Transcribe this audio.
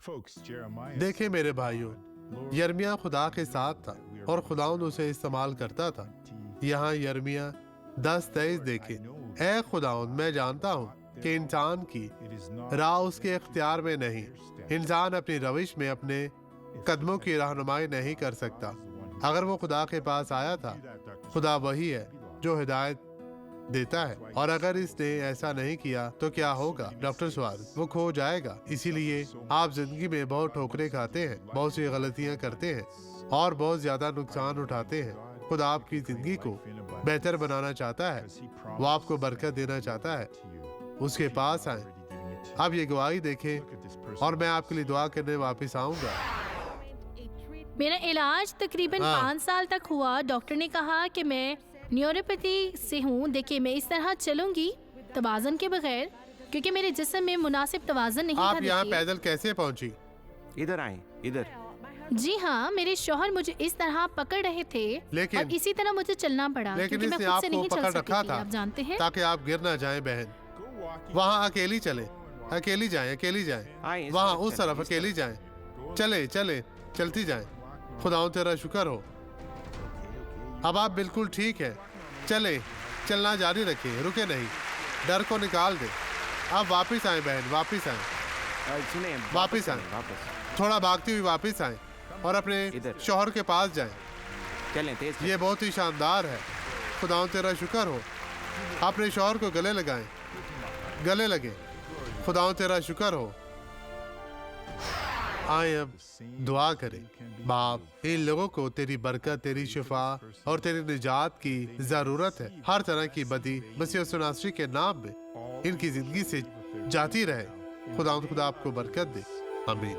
देखे मेरे भाइयों, यर्मिया खुदा के साथ था और खुदाउंद उसे इस्तेमाल करता था। यहाँ यर्मिया 10:23 देखे, ऐ खुदाउंद, मैं जानता हूँ कि इंसान की राह उसके इख्तियार में नहीं, इंसान अपनी रविश में अपने कदमों की रहनुमाई नहीं कर सकता। अगर वो खुदा के पास आया था, खुदा वही है जो हिदायत देता है, और अगर इसने ऐसा नहीं किया तो क्या होगा? डॉक्टर सवाल, वो खो जाएगा। इसीलिए आप जिंदगी में बहुत ठोकरें खाते हैं, बहुत सी गलतियां करते हैं और बहुत ज्यादा नुकसान उठाते हैं। खुदा आपकी जिंदगी को बेहतर बनाना चाहता है, वो आपको बरकत देना चाहता है। उसके पास आए, आप ये गवाही देखें और मैं आपके लिए दुआ करने वापस आऊंगा। मेरा इलाज तकरीबन 5 साल तक हुआ। डॉक्टर ने कहा कि मैं न्यूरोपैथी से हूँ। देखिए, मैं इस तरह चलूंगी तवाज़ुन के बगैर, क्योंकि मेरे जिस्म में मुनासिब तवाज़ुन नहीं था। आप यहाँ पैदल कैसे पहुँची? इधर आए, इधर। जी हाँ, मेरे शौहर मुझे इस तरह पकड़ रहे थे, लेकिन और इसी तरह मुझे चलना पड़ा, लेकिन क्योंकि मैं इसने खुद से आपको नहीं चल पकड़ सकती रखा थी, था आप जानते हैं। ताकि आप गिर ना जाएं बहन। वहाँ अकेली चले, अकेली जाएं, अकेली जाएं, वहाँ उस तरफ अकेली जाएं, चले चले चलती जाएं। खुदाओं तेरा शुक्र हो, अब आप बिल्कुल ठीक है। चले, चलना जारी रखें, रुके नहीं, डर को निकाल दे। अब वापस आए बहन, वापस आए, सुने, वापस आए, वापस थोड़ा भागती हुई वापस आए और अपने शौहर के पास जाएं। चलें, तेज। ये बहुत ही शानदार है। खुदाओं तेरा शुक्र हो, अपने शौहर को गले लगाएं, गले लगे। खुदाओं तेरा शुक्र हो। आए अब दुआ करें। बाप, इन लोगों को तेरी बरकत, तेरी शिफा और तेरी निजात की जरूरत है। हर तरह की बदी मसीह यीशु नासरी के नाम में इनकी जिंदगी से जाती रहे। खुदा आपको बरकत दे। आमीन।